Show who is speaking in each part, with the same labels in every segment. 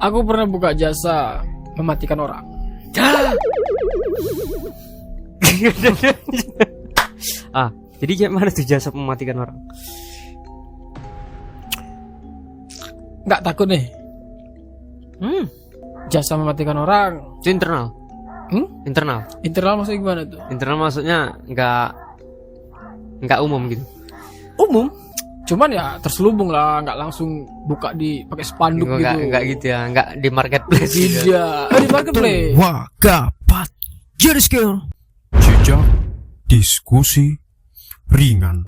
Speaker 1: Aku pernah buka jasa mematikan orang.
Speaker 2: Jadi gimana tuh jasa mematikan orang?
Speaker 1: Nggak takut nih. Jasa mematikan orang.
Speaker 2: Itu internal. Internal.
Speaker 1: Internal maksudnya gimana tuh?
Speaker 2: Internal maksudnya nggak umum gitu.
Speaker 1: Umum. Cuman ya terselubung lah, nggak langsung buka di pakai spanduk gitu.
Speaker 2: Nggak gitu ya, nggak di marketplace. Gitu.
Speaker 1: Tidak. Di marketplace.
Speaker 3: Wagapat jadi skill. Jejak diskusi ringan.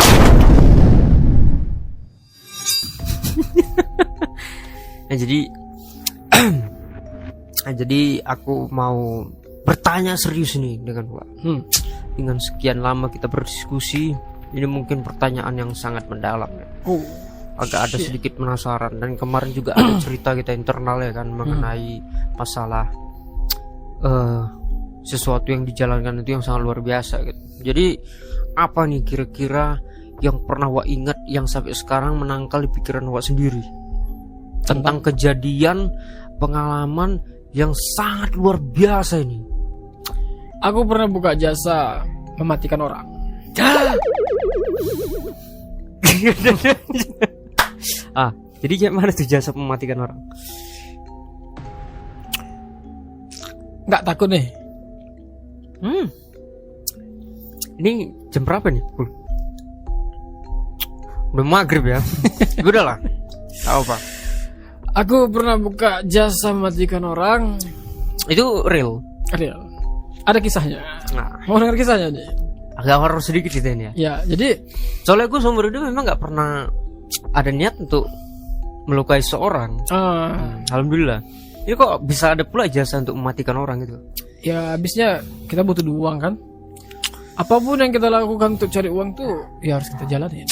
Speaker 2: Jadi aku mau bertanya serius nih dengan Wak. Dengan sekian lama kita berdiskusi, ini mungkin pertanyaan yang sangat mendalam ya. Agak ada sedikit penasaran, dan kemarin juga ada cerita kita internal ya kan mengenai masalah sesuatu yang dijalankan itu yang sangat luar biasa gitu. Jadi apa nih kira-kira yang pernah Wak ingat yang sampai sekarang menangkal di pikiran Wak sendiri tentang kejadian pengalaman yang sangat luar biasa ini?
Speaker 1: Aku pernah buka jasa mematikan orang.
Speaker 2: Jadi gimana tuh jasa mematikan orang?
Speaker 1: Nggak takut nih.
Speaker 2: Ini jam berapa nih? Udah maghrib ya. Udahlah. Apa?
Speaker 1: Aku pernah buka jasa mematikan orang.
Speaker 2: Itu real.
Speaker 1: Real. Ada kisahnya.
Speaker 2: Nah,
Speaker 1: Mau dengar kisahnya nih?
Speaker 2: agak horor sedikit gitu ya.
Speaker 1: Ya, jadi
Speaker 2: Soalnya gue seumur hidup memang nggak pernah ada niat untuk melukai seorang. Alhamdulillah. Ini kok bisa ada pula jasa untuk mematikan orang gitu?
Speaker 1: ya habisnya kita butuh uang kan. Apapun yang kita lakukan untuk cari uang tuh ya harus kita jalani.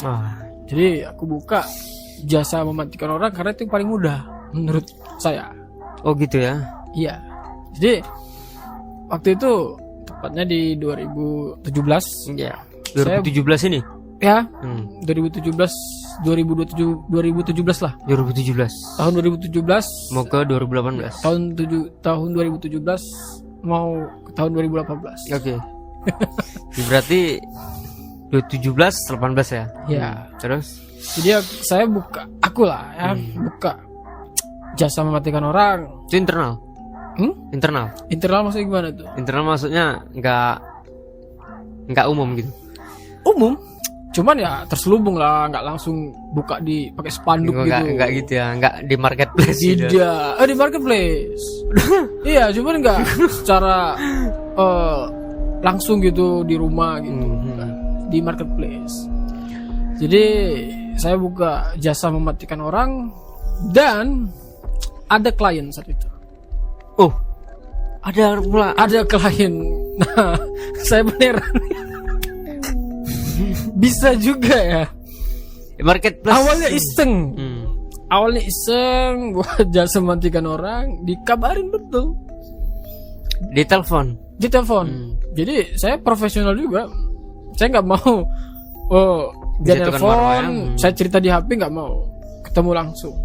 Speaker 1: Jadi aku buka jasa mematikan orang karena itu yang paling mudah menurut saya.
Speaker 2: Oh gitu ya?
Speaker 1: Iya. Jadi waktu itu tepatnya di 2017.
Speaker 2: Iya. 2017 ini?
Speaker 1: Ya. 2017 lah.
Speaker 2: 2017.
Speaker 1: Tahun 2017
Speaker 2: mau ke 2018.
Speaker 1: Tahun 2017 mau ke tahun 2018.
Speaker 2: Oke. Berarti 2017 18 ya?
Speaker 1: Ya.
Speaker 2: Terus?
Speaker 1: Jadi saya buka buka jasa mematikan orang.
Speaker 2: Itu internal? Internal?
Speaker 1: Internal maksudnya gimana tuh?
Speaker 2: Internal maksudnya nggak umum gitu?
Speaker 1: Umum. Cuman ya terselubung lah, nggak langsung buka di pakai spanduk gitu.
Speaker 2: Nggak gitu ya, nggak di marketplace.
Speaker 1: Tidak.
Speaker 2: Gitu.
Speaker 1: Di marketplace. Iya, cuman nggak secara langsung gitu di rumah gitu. Di marketplace. Jadi saya buka jasa mematikan orang dan ada klien saat itu.
Speaker 2: Oh, ada pula.
Speaker 1: Ada klien. Nah, saya beneran. Bisa juga ya.
Speaker 2: Marketplace.
Speaker 1: Awalnya iseng buat jasa mematikan orang, dikabarin betul.
Speaker 2: Di telepon.
Speaker 1: Jadi saya profesional juga. Saya nggak mau dia telepon, saya cerita di HP, nggak mau ketemu langsung.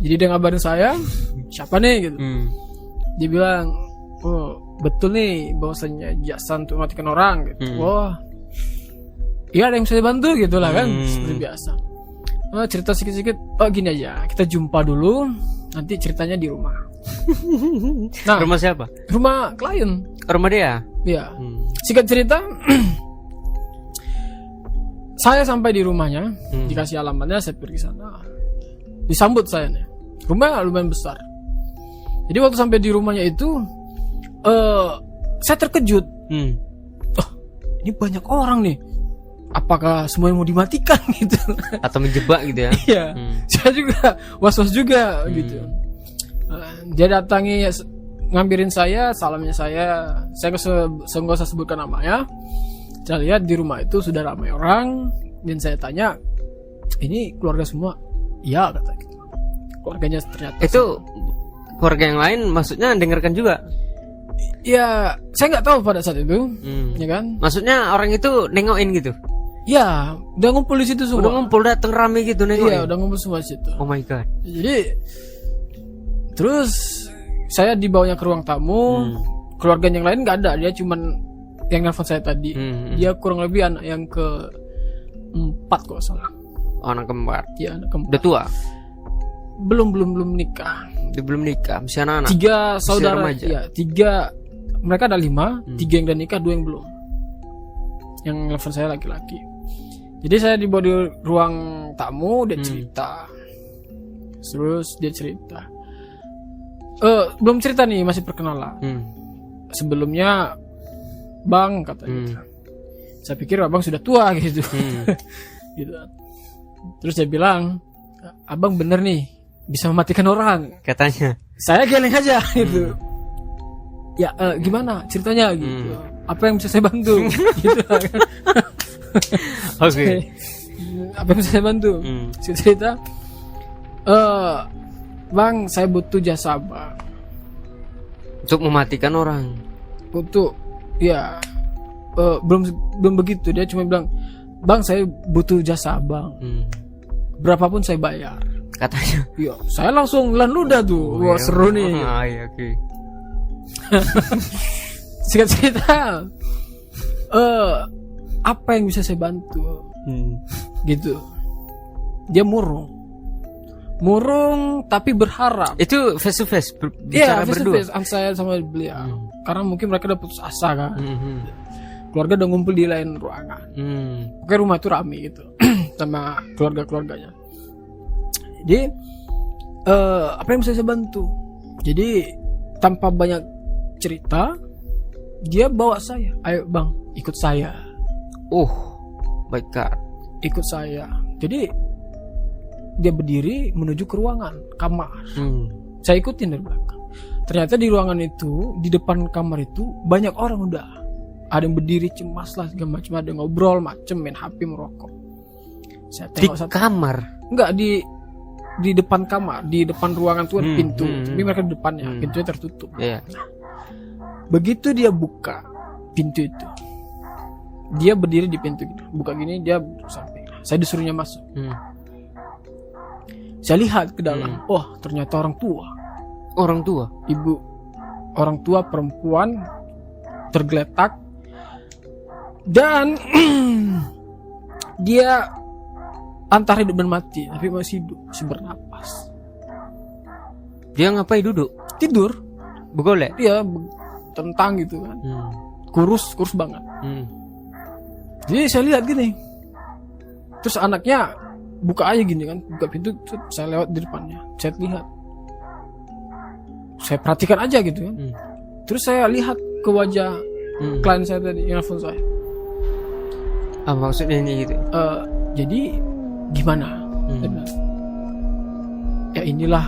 Speaker 1: Jadi dia ngabarin saya, siapa nih gitu. Dia bilang, oh betul nih bahwasanya jasa untuk mematikan orang gitu. Wah, iya ada yang bisa dibantu gitu lah kan, seperti biasa. Cerita sedikit-sedikit. Oh gini aja, kita jumpa dulu, nanti ceritanya di rumah. Nah,
Speaker 2: rumah siapa?
Speaker 1: Rumah klien.
Speaker 2: Rumah dia?
Speaker 1: Iya. Singkat cerita, saya sampai di rumahnya, dikasih alamatnya, saya pergi sana. Disambut saya nih. Rumah lumayan besar. Jadi waktu sampai di rumahnya itu, saya terkejut. Oh, ini banyak orang nih. Apakah semua yang mau dimatikan gitu?
Speaker 2: Atau menjebak gitu ya?
Speaker 1: Iya. Saya juga was-was juga gitu. Dia datangi, ngambilin saya, salamnya saya nggak usah sebutkan namanya. Saya lihat di rumah itu sudah ramai orang, dan saya tanya, ini keluarga semua? Iya, kata gitu. Keluarganya ternyata
Speaker 2: itu keluarga yang lain, maksudnya dengarkan juga?
Speaker 1: Ya, saya nggak tahu pada saat itu, ya kan?
Speaker 2: Maksudnya orang itu nengokin gitu?
Speaker 1: Ya, udah ngumpul di situ semua.
Speaker 2: Udah ngumpul, dateng rame gitu nengokin?
Speaker 1: Iya, udah ngumpul semua di situ.
Speaker 2: Oh my god.
Speaker 1: Jadi Terus saya dibawanya ke ruang tamu. Keluarga yang lain nggak ada, dia cuman yang nelfon saya tadi. Dia kurang lebih anak yang ke-4 kok salah.
Speaker 2: Anak keempat.
Speaker 1: Iya, anak keempat.
Speaker 2: Udah tua?
Speaker 1: Belum nikah.
Speaker 2: Dia belum nikah, masih anak-anak.
Speaker 1: 3 saudara. Ya, 3. Mereka ada 5, 3 yang udah nikah, 2 yang belum. Yang nelfon saya laki-laki. Jadi saya dibawa di ruang tamu, dia cerita. Terus dia cerita. Belum cerita nih, masih perkenalan. Sebelumnya, Bang katanya. Saya pikir Abang sudah tua gitu. Gitu. Terus dia bilang, Abang bener nih, bisa mematikan orang.
Speaker 2: Katanya.
Speaker 1: Saya geleng aja gitu. Ya gimana ceritanya gitu. Apa yang bisa saya bantu? Gitu.
Speaker 2: Oke.
Speaker 1: Apa yang bisa saya bantu? Cerita. Bang, saya butuh jasa Bang.
Speaker 2: Untuk mematikan orang.
Speaker 1: Untuk ya belum begitu, dia cuma bilang, Bang, saya butuh jasa Bang. Berapapun saya bayar.
Speaker 2: Katanya.
Speaker 1: Iya, saya langsung ludah tuh. Wah, seru nih.
Speaker 2: Iya, oke.
Speaker 1: Singkat cerita, apa yang bisa saya bantu? Gitu. Dia murung tapi berharap.
Speaker 2: Itu face to face
Speaker 1: Iya,
Speaker 2: bicara
Speaker 1: face to
Speaker 2: berdua.
Speaker 1: face saya sama beliau. Karena mungkin mereka udah putus asa kan. Keluarga udah ngumpul di lain ruangan. Pokoknya rumah itu rame gitu. Sama keluarga-keluarganya. Jadi apa yang bisa saya bantu? Jadi tanpa banyak cerita, dia bawa saya. Ayo Bang, ikut saya.
Speaker 2: Baik Kak.
Speaker 1: Ikut saya. Jadi dia berdiri menuju ke ruangan kamar. Saya ikutin dari belakang. Ternyata di ruangan itu, di depan kamar itu banyak orang udah. Ada yang berdiri cemas lah segala macam, ada yang ngobrol macem, main HP, merokok. Saya tengok
Speaker 2: Di kamar.
Speaker 1: Enggak, di depan kamar, di depan ruangan tuh ada pintu. Tapi mereka di depannya, pintunya tertutup.
Speaker 2: Iya.
Speaker 1: Begitu dia buka pintu itu, dia berdiri di pintu gitu. Buka gini, dia samping. Saya disuruhnya masuk. Saya lihat ke dalam. Ternyata orang tua.
Speaker 2: Orang tua.
Speaker 1: Ibu, orang tua perempuan tergeletak dan dia antara hidup dan mati, tapi masih hidup, masih bernapas.
Speaker 2: Dia ngapain duduk?
Speaker 1: Tidur.
Speaker 2: Begolek.
Speaker 1: Dia tentang gitu kan. Kurus banget. Jadi saya lihat gini. Terus anaknya buka aja gini kan, buka pintu, saya lewat di depannya. Saya lihat. Saya perhatikan aja gitu kan. Terus saya lihat ke wajah klien saya tadi yang nelfon saya.
Speaker 2: Maksudnya ini gitu.
Speaker 1: Jadi gimana? Ya inilah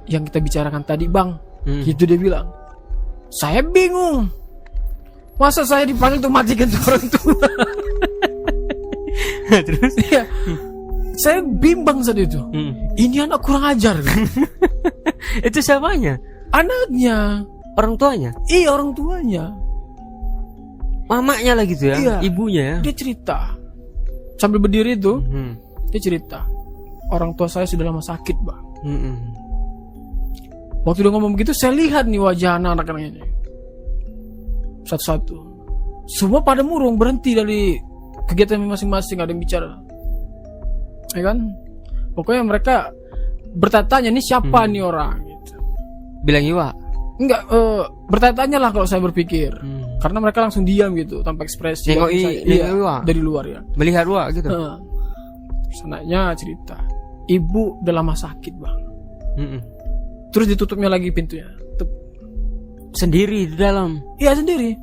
Speaker 1: yang kita bicarakan tadi Bang. Gitu dia bilang. Saya bingung. Masa saya dipanggil untuk matikan orang tua?
Speaker 2: Terus
Speaker 1: ya, saya bimbang saat itu. Ini anak kurang ajar.
Speaker 2: Itu siapanya?
Speaker 1: Anaknya.
Speaker 2: Orang tuanya?
Speaker 1: Iya, orang tuanya.
Speaker 2: Mamanya lah gitu ya?
Speaker 1: Iya.
Speaker 2: Ibunya ya?
Speaker 1: Dia cerita. Sambil berdiri itu, dia cerita. Orang tua saya sudah lama sakit Bang. Waktu dia ngomong begitu, saya lihat nih wajah anak-anak ini. Satu-satu. Semua pada murung, berhenti dari kegiatan masing-masing, ada yang bicara. Ya kan? Pokoknya mereka bertanya-tanya, ini siapa nih orang gitu.
Speaker 2: Bilang Iwa?
Speaker 1: Enggak, bertanya-tanya lah kalau saya berpikir. Karena mereka langsung diam gitu, tanpa ekspresi.
Speaker 2: Iya,
Speaker 1: dari luar ya.
Speaker 2: Melihat Iwa gitu.
Speaker 1: Sananya cerita, ibu udah lama sakit Bang. Terus ditutupnya lagi pintunya.
Speaker 2: Sendiri di dalam?
Speaker 1: Iya sendiri.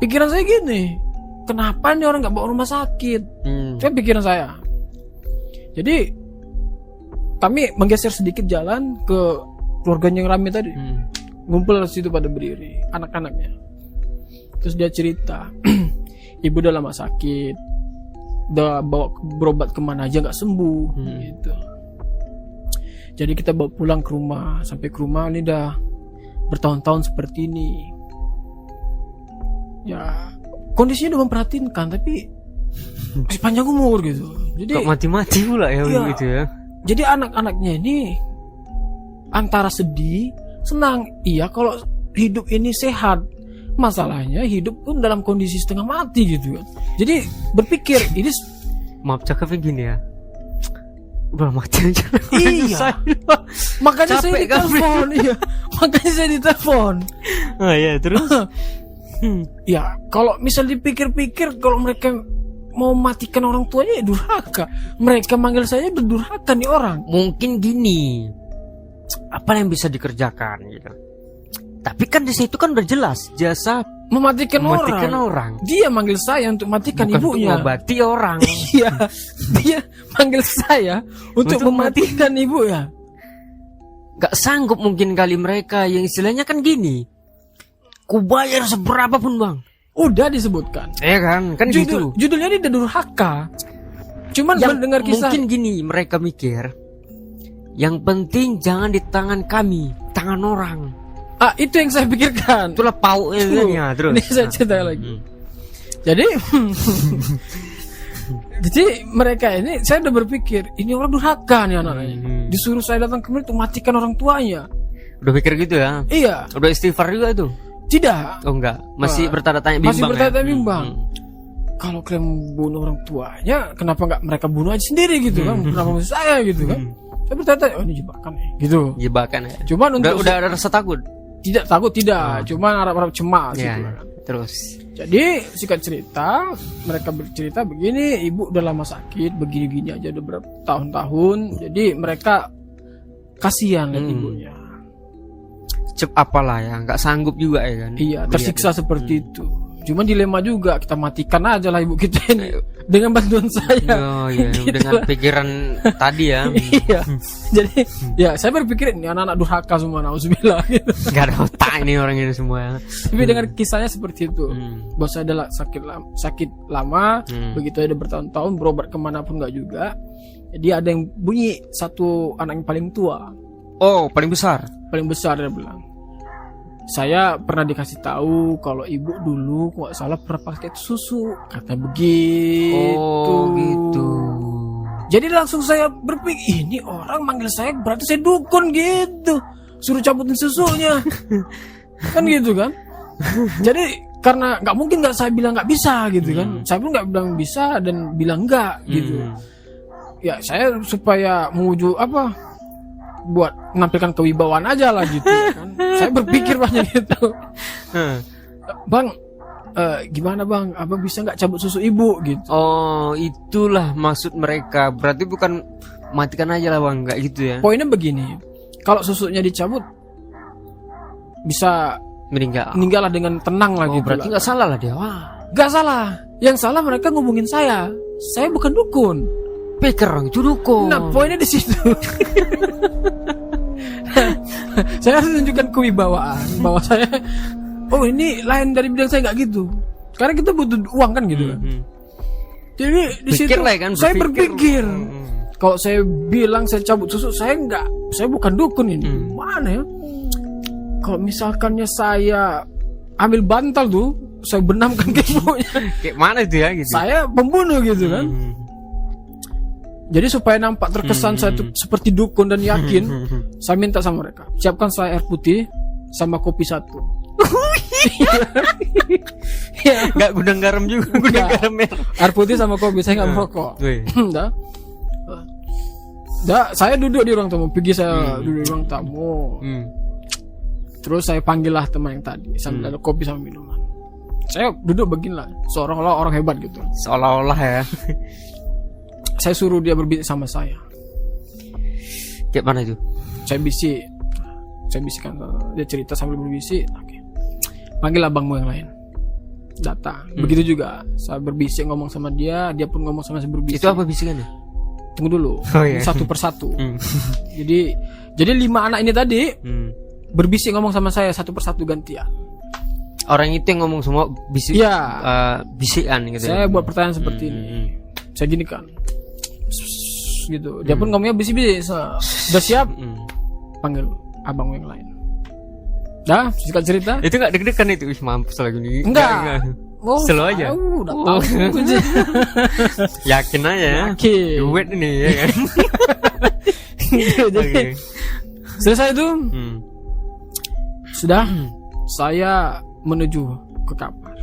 Speaker 1: Pikiran saya gini, kenapa nih orang gak bawa rumah sakit? Itu kan pikiran saya. Jadi kami menggeser sedikit jalan ke keluarganya yang ramai tadi. Ngumpul di situ pada berdiri, anak-anaknya. Terus dia cerita, ibu udah lama sakit, udah bawa berobat kemana aja gak sembuh gitu. Jadi kita bawa pulang ke rumah. Sampai ke rumah ini udah bertahun-tahun seperti ini. Ya kondisinya udah memperhatinkan, tapi masih panjang umur gitu. Jadi
Speaker 2: kok mati-mati pula ya,
Speaker 1: iya,
Speaker 2: gitu ya.
Speaker 1: Jadi anak-anaknya ini antara sedih, senang. Iya kalau hidup ini sehat. Masalahnya hidup pun dalam kondisi setengah mati gitu kan. Jadi berpikir ini
Speaker 2: maaf cakapnya gini ya. Udah mati aja.
Speaker 1: Iya. Makanya saya ditelepon. Iya. Makanya saya ditelepon.
Speaker 2: Oh iya, terus
Speaker 1: ya, kalau misal dipikir-pikir kalau mereka mau matikan orang tuanya ya durhaka. Mereka manggil saya berdurhaka nih orang.
Speaker 2: mungkin gini. Apa yang bisa dikerjakan gitu. Tapi kan di situ kan udah jelas jasa
Speaker 1: Mematikan
Speaker 2: orang.
Speaker 1: Dia manggil saya untuk matikan
Speaker 2: Bukan
Speaker 1: ibunya.
Speaker 2: untuk mengobati orang.
Speaker 1: Iya. Dia manggil saya untuk mematikan ibunya.
Speaker 2: Gak sanggup mungkin kali mereka yang istilahnya kan gini. Ku bayar seberapa pun bang.
Speaker 1: Udah disebutkan.
Speaker 2: Iya kan gitu.
Speaker 1: Judulnya ini durhaka. Cuman
Speaker 2: Yang
Speaker 1: mendengar kisah.
Speaker 2: mungkin gini mereka mikir. Yang penting jangan di tangan kami, tangan orang.
Speaker 1: Itu yang saya pikirkan.
Speaker 2: Itulah pauknya kan ya, terus.
Speaker 1: Ini saya cerita lagi. Jadi jadi mereka ini saya udah berpikir ini orang durhaka nih anak-anaknya. Disuruh saya datang kemari untuk matikan orang tuanya.
Speaker 2: Udah pikir gitu ya?
Speaker 1: Iya.
Speaker 2: Udah istighfar juga tuh?
Speaker 1: Tidak.
Speaker 2: Oh enggak, masih bertanya-tanya bimbang.
Speaker 1: Masih bertanya-tanya
Speaker 2: ya?
Speaker 1: bimbang. Kalau kalian bunuh orang tuanya, kenapa nggak mereka bunuh aja sendiri gitu kan? Kenapa mesti saya gitu kan? Saya bertanya, oh ini jebakan ya, gitu.
Speaker 2: Jebakan ya.
Speaker 1: Cuman untuk
Speaker 2: udah ada rasa takut.
Speaker 1: Tidak takut tidak, cuman harap-harap cemas
Speaker 2: Ya,
Speaker 1: gitu kan.
Speaker 2: terus.
Speaker 1: Jadi singkat cerita, mereka bercerita begini, ibu udah lama sakit, begini-gini aja udah berapa tahun-tahun. Jadi mereka kasihan lihat ibunya.
Speaker 2: Apalah ya, nggak sanggup juga ya kan?
Speaker 1: Iya, tersiksa seperti itu. Cuma dilema juga, kita matikan aja lah ibu kita ini dengan bantuan saya.
Speaker 2: Oh iya,
Speaker 1: Gitu
Speaker 2: dengan
Speaker 1: lah.
Speaker 2: pikiran tadi ya.
Speaker 1: Iya. Jadi ya saya berpikir ini anak-anak durhaka semua, nauzubillah gitu.
Speaker 2: Nggak ada otak ini orang ini semua.
Speaker 1: Tapi dengan kisahnya seperti itu. Bos saya adalah sakit lama, begitu ada bertahun-tahun berobat kemanapun nggak juga. Jadi ada yang bunyi satu anak yang paling tua,
Speaker 2: Oh, paling besar.
Speaker 1: dia bilang. Saya pernah dikasih tahu kalau ibu dulu nggak salah pernah pakai susu, kata begitu.
Speaker 2: Oh, gitu.
Speaker 1: Jadi langsung saya berpikir ini orang manggil saya berarti saya dukun gitu, suruh cabutin susunya, kan gitu kan. Jadi karena nggak mungkin nggak saya bilang nggak bisa gitu kan, saya pun nggak bilang bisa dan bilang nggak gitu. Ya saya supaya menguju buat menampilkan kewibawaan aja lah gitu kan. Saya berpikir banyak gitu. Bang, gimana bang? Abang bisa nggak cabut susu ibu gitu?
Speaker 2: Oh, itulah maksud mereka. Berarti bukan matikan aja lah bang, nggak gitu ya?
Speaker 1: Poinnya begini, kalau susunya dicabut bisa meninggal lah dengan tenang lah gitu.
Speaker 2: Berarti nggak salah lah dia. Wah,
Speaker 1: nggak salah. Yang salah mereka ngomongin saya. Saya bukan dukun.
Speaker 2: pikir orang itu dukun.
Speaker 1: Nah, poinnya di situ. Saya harus tunjukkan kewibawaan bahwa saya, oh ini lain dari bidang saya, nggak gitu. Karena kita butuh uang kan gitu kan. Jadi di situ
Speaker 2: kan,
Speaker 1: saya berpikir, kalau saya bilang saya cabut susu, saya bukan dukun ini. Mana ya? Kalau misalkannya saya ambil bantal tuh, saya benamkan ke ibunya.
Speaker 2: Kayak mana itu ya gitu.
Speaker 1: Saya pembunuh gitu kan. Jadi supaya nampak terkesan saya tuh seperti dukun dan yakin, saya minta sama mereka, siapkan saya air putih sama kopi satu.
Speaker 2: Ya, nggak gudang garam juga, gudang garam merah.
Speaker 1: Air putih sama kopi, saya nggak merokok. Saya duduk di ruang tamu, pergi saya duduk di ruang tamu. Terus saya panggil lah teman yang tadi, sambil ada kopi sama minuman. Saya duduk beginilah, seolah-olah orang hebat gitu.
Speaker 2: Seolah-olah ya.
Speaker 1: Saya suruh dia berbisik sama saya.
Speaker 2: Kayak mana itu?
Speaker 1: Saya bisikkan, dia cerita sambil berbisik. Oke. Panggil abangmu yang lain. Datang. Begitu juga. Saya berbisik ngomong sama dia pun ngomong sama saya berbisik.
Speaker 2: Itu apa bisikannya?
Speaker 1: Tunggu dulu.
Speaker 2: Oh, iya.
Speaker 1: Satu persatu. Jadi 5 anak ini tadi berbisik ngomong sama saya satu persatu gantian.
Speaker 2: Orang itu yang ngomong semua bisik.
Speaker 1: Iya.
Speaker 2: Bisikan gitu.
Speaker 1: Saya buat pertanyaan seperti ini. Saya gini kan. Gitu. Dia pun ngomongnya bisik-bisik. Udah siap? Panggil abang yang lain. Dah, singkat cerita.
Speaker 2: Itu nggak deg-degan itu, mampus lagi nih.
Speaker 1: Enggak.
Speaker 2: Oh, slow aja.
Speaker 1: Udah tahu.
Speaker 2: Yakin aja ya.
Speaker 1: Yakin.
Speaker 2: Duit ini ya kan.
Speaker 1: Jadi Selesai itu sudah saya menuju ke kamar.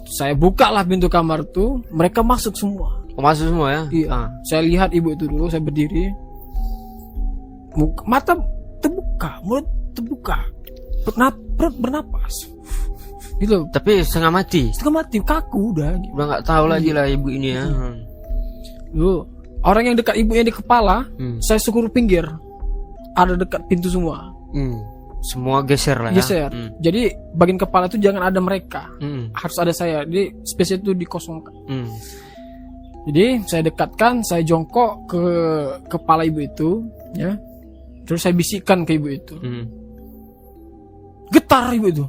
Speaker 1: Saya buka lah pintu kamar tuh, mereka masuk semua.
Speaker 2: Masuk semua ya?
Speaker 1: Iya. Saya lihat ibu itu dulu, saya berdiri. Mata terbuka, mulut terbuka, bernapas. Gitu.
Speaker 2: Tapi setengah mati,
Speaker 1: kaku udah. Gitu.
Speaker 2: Udah nggak tahu lagi lah ibu ini ya.
Speaker 1: Dulu orang yang dekat ibunya di kepala, saya suruh pinggir. Ada dekat pintu semua.
Speaker 2: Semua geser lah ya.
Speaker 1: Geser. Jadi bagian kepala itu jangan ada mereka. Harus ada saya. Jadi space itu dikosongkan. Jadi saya dekatkan, saya jongkok ke kepala ibu itu, ya. Terus saya bisikkan ke ibu itu. Getar ibu itu.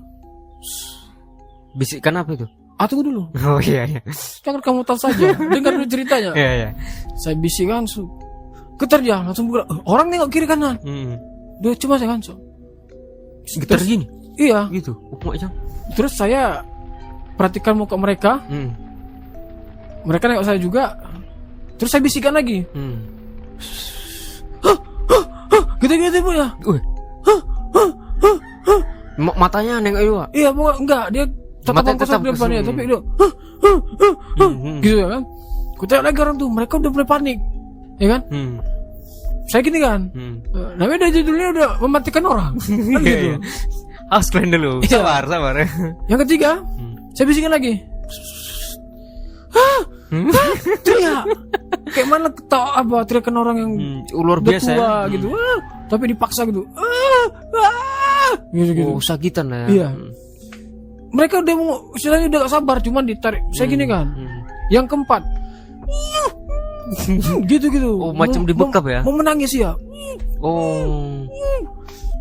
Speaker 2: Bisikkan apa itu?
Speaker 1: Tunggu dulu.
Speaker 2: Oh iya.
Speaker 1: Jangan kamu tahu saja. Dengar dulu ceritanya.
Speaker 2: Iya.
Speaker 1: Saya bisikkan, getar dia langsung bergerak. Orang nengok kiri kanan. Dia cuma saya langsung.
Speaker 2: Getar gini?
Speaker 1: Iya.
Speaker 2: Gitu.
Speaker 1: Terus saya perhatikan muka mereka. Mereka nengok saya juga. Terus saya bisikkan lagi. Gitu-gitu bu ya.
Speaker 2: Matanya nengok juga.
Speaker 1: Iya, enggak dia tetap depan dia, tapi dia gitu ya kan. Ku tengok lagi orang tuh, mereka udah mulai panik, ya kan? Saya gini kan, namanya dari judulnya udah mematikan orang. Kan gitu.
Speaker 2: Explain dulu. Sabar.
Speaker 1: Yang ketiga, saya bisikin lagi. Teriak. Kayak mana teriakan orang yang
Speaker 2: luar biasa
Speaker 1: tua, gitu. Tapi dipaksa gitu. Gitu.
Speaker 2: Oh, sakitan lah ya.
Speaker 1: Iya. Mereka udah mau, istilahnya udah gak sabar, cuman ditarik. Saya gini kan. Yang keempat, gitu.
Speaker 2: Oh, macam dibekap ya?
Speaker 1: Mau menangis ya.
Speaker 2: Oh.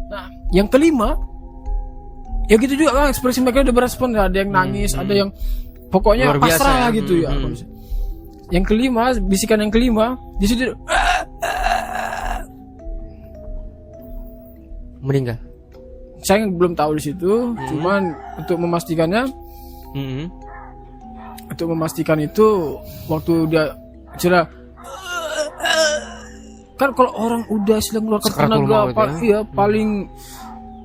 Speaker 1: Nah, yang kelima, ya gitu juga kan, ekspresi mereka udah berespon. Ada yang nangis, ada yang pokoknya pasrah ya? Gitu ya. Yang kelima, bisikan yang kelima, di situ
Speaker 2: meninggal.
Speaker 1: Saya belum tahu di situ, cuman untuk memastikannya, itu waktu dia cerah, kan kalau orang udah sedang mengeluarkan tenaga, paling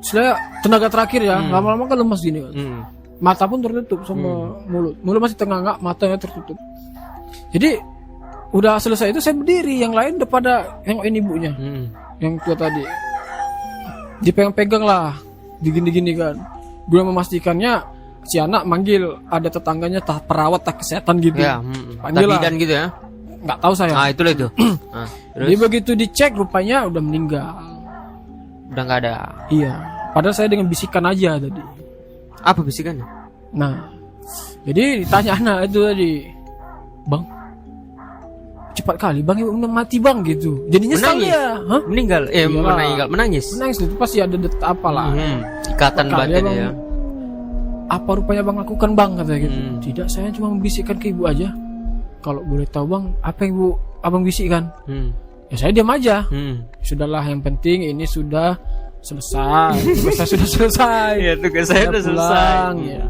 Speaker 1: istilahnya tenaga terakhir ya, lama-lama kan lemas gini kan. Mata pun tertutup sama mulut masih tengah, matanya tertutup. Jadi udah selesai itu saya berdiri, yang lain udah pada nengokin ibunya, yang tua tadi. Dipegang-pegang lah, digini-gini kan. Gue memastikannya si anak manggil ada tetangganya, perawat kesehatan gitu.
Speaker 2: Ya,
Speaker 1: panggil lah.
Speaker 2: Gitu ya.
Speaker 1: Nggak tahu saya.
Speaker 2: Itulah itu.
Speaker 1: Jadi begitu dicek rupanya udah meninggal.
Speaker 2: Udah nggak ada.
Speaker 1: Iya. Padahal saya dengan bisikan aja tadi.
Speaker 2: Apa bisikannya?
Speaker 1: Nah, jadi ditanya anak itu tadi, bang, cepat kali bang, ibu mati bang gitu. Jadinya saya
Speaker 2: meninggal. Menangis
Speaker 1: itu pasti ada apalah.
Speaker 2: Ikatan batin ya.
Speaker 1: Apa rupanya bang lakukan bang, kata gitu. Tidak, saya cuma membisikkan ke ibu aja. Kalau boleh tahu bang, apa yang abang bisikkan? Ya saya diam aja. Sudahlah, yang penting ini sudah selesai. Tugas saya sudah selesai.
Speaker 2: Ya, tugas saya sudah selesai.
Speaker 1: Ya.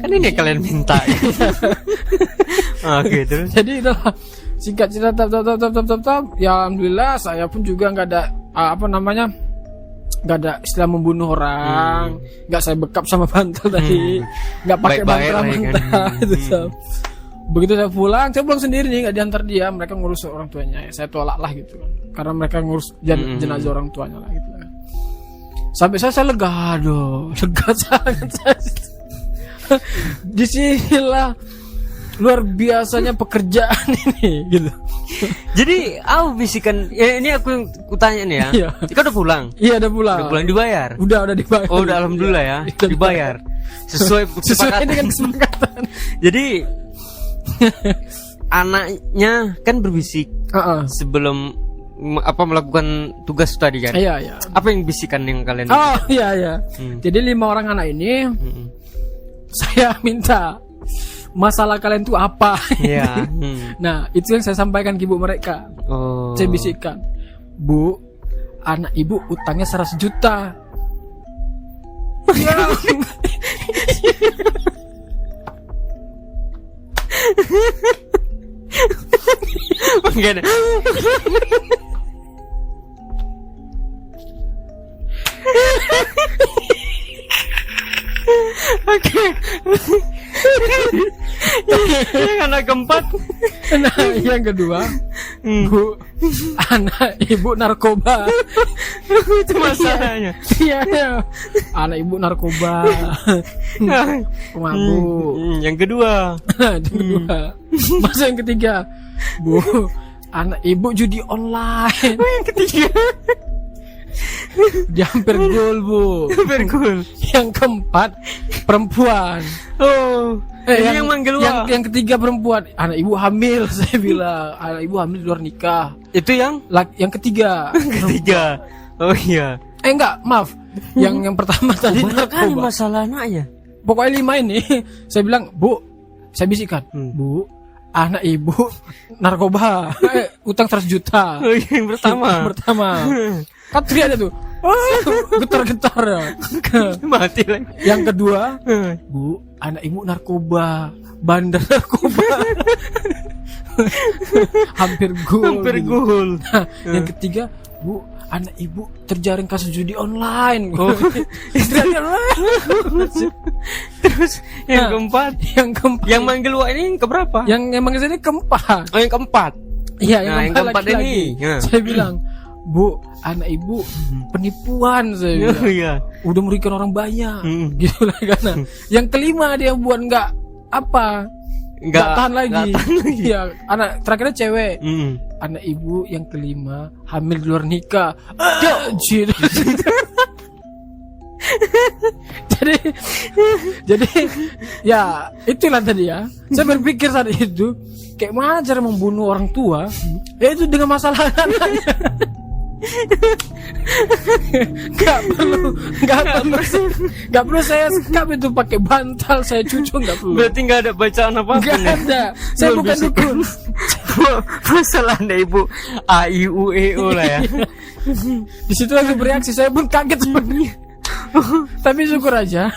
Speaker 2: Kan ini kalian minta. Oke, terus.
Speaker 1: Jadi udah singkat cerita, ya alhamdulillah saya pun juga nggak ada nggak ada istilah membunuh orang, nggak saya bekap sama bantal tadi, nggak pakai bantal itu. Begitu saya pulang sendiri nih, nggak diantar dia, mereka ngurus orang tuanya. Saya tolak lah gitu kan, karena mereka ngurus jenazah orang tuanya lah gitu kan. Sampai saya lega sangat. Di sinilah luar biasanya pekerjaan ini gitu.
Speaker 2: Jadi bisikan ini aku yang kutanya nih ya.
Speaker 1: Iya.
Speaker 2: Kau udah pulang?
Speaker 1: Iya, udah pulang.
Speaker 2: Udah pulang dibayar?
Speaker 1: Udah dibayar.
Speaker 2: Oh, udah alhamdulillah ya. Dibayar. Sesuai
Speaker 1: dengan kesepakatan.
Speaker 2: Jadi anaknya kan berbisik sebelum melakukan tugas tadi kan?
Speaker 1: Iya.
Speaker 2: Apa yang bisikan yang kalian?
Speaker 1: Iya. Jadi 5 orang anak ini saya minta, masalah kalian tuh apa?
Speaker 2: Iya.
Speaker 1: Nah, itu yang saya sampaikan ke ibu mereka. Saya bisikkan, Bu, anak ibu utangnya 100 juta. Ya.
Speaker 2: Oke. Yang anak keempat.
Speaker 1: Nah, yang kedua, Bu, anak ibu narkoba.
Speaker 2: Itu masalahnya.
Speaker 1: Iya, anak ibu narkoba, pemabuk.
Speaker 2: Yang kedua.
Speaker 1: Masa yang ketiga, Bu, anak ibu judi online.
Speaker 2: Yang ketiga.
Speaker 1: Dia hampir gol, Bu.
Speaker 2: Hampir gol.
Speaker 1: Yang keempat, perempuan.
Speaker 2: Oh, ini yang manggil
Speaker 1: yang ketiga perempuan. Anak ibu hamil, saya bilang. Anak ibu hamil di luar nikah.
Speaker 2: Itu yang
Speaker 1: ketiga.
Speaker 2: ketiga. Oh iya.
Speaker 1: Enggak, maaf. Yang pertama tadi narkoba.
Speaker 2: Masalah anaknya.
Speaker 1: Pokoknya 5 ini. Saya bilang, Bu, saya bisikan, Bu, anak ibu narkoba, utang 100 juta.
Speaker 2: Oh, yang pertama.
Speaker 1: Kan teriaknya tuh, getar-getar.
Speaker 2: Mati lagi.
Speaker 1: Yang kedua, Bu, anak ibu narkoba, bandar narkoba. Hampir gol. Nah, yang ketiga, Bu, anak ibu terjaring kasus judi online.
Speaker 2: Oh. Terus yang keempat, yang manggil Wak ini keberapa?
Speaker 1: Yang manggil saya ini keempat.
Speaker 2: Oh, yang keempat.
Speaker 1: Iya,
Speaker 2: yang keempat ini.
Speaker 1: Saya bilang, Bu, anak ibu penipuan, saya bilang.
Speaker 2: Oh, iya.
Speaker 1: Udah merugikan orang banyak. Gitu lah karena. Yang kelima dia buat nggak tahan lagi. Iya, anak terakhirnya cewek. Anak ibu yang kelima hamil di luar nikah. jadi ya itulah tadi ya. Saya berpikir saat itu kayak mana cara membunuh orang tua, itu dengan masalah anaknya. Gak perlu saya sekap itu pakai bantal, saya cucuk, gak perlu.
Speaker 2: Berarti gak ada bacaan apa-apa.
Speaker 1: Gak ada. Saya bukan dukun.
Speaker 2: Masalah anda ibu A I U E O lah ya.
Speaker 1: Di situ langsung bereaksi, saya pun kaget sebenarnya. Tapi syukur aja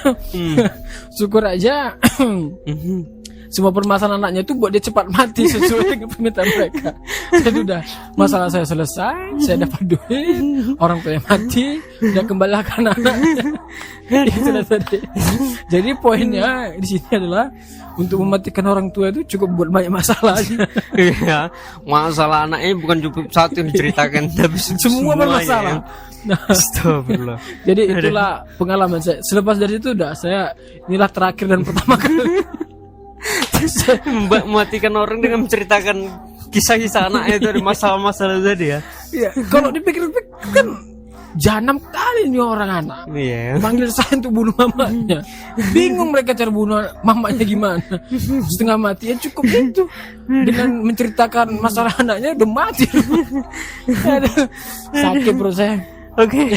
Speaker 1: semua permasalahan anaknya itu buat dia cepat mati sesuai dengan permintaan mereka. Jadi udah masalah saya selesai, saya dapat duit, orang tuanya mati, dan kembalikan anaknya. Itulah tadi. Jadi poinnya di sini adalah untuk mematikan orang tua itu cukup buat banyak masalah.
Speaker 2: Iya, masalah anaknya bukan cukup satu yang diceritakan, tapi
Speaker 1: semua bermasalah. Nah,
Speaker 2: astagfirullah.
Speaker 1: Jadi itulah pengalaman saya. Selepas dari itu inilah terakhir dan pertama kali.
Speaker 2: Mematikan orang dengan menceritakan kisah-kisah anaknya itu ada masalah-masalah tadi ya.
Speaker 1: Iya, kalau dipikir-pikir kan jahanam kali nih orang anak.
Speaker 2: Iya.
Speaker 1: Panggil saya untuk bunuh mamanya. Bingung mereka cara bunuh mamanya gimana. Setengah mati ya cukup itu. Dengan menceritakan masalah anaknya udah mati. Aduh, sakit bro saya.
Speaker 2: Oke.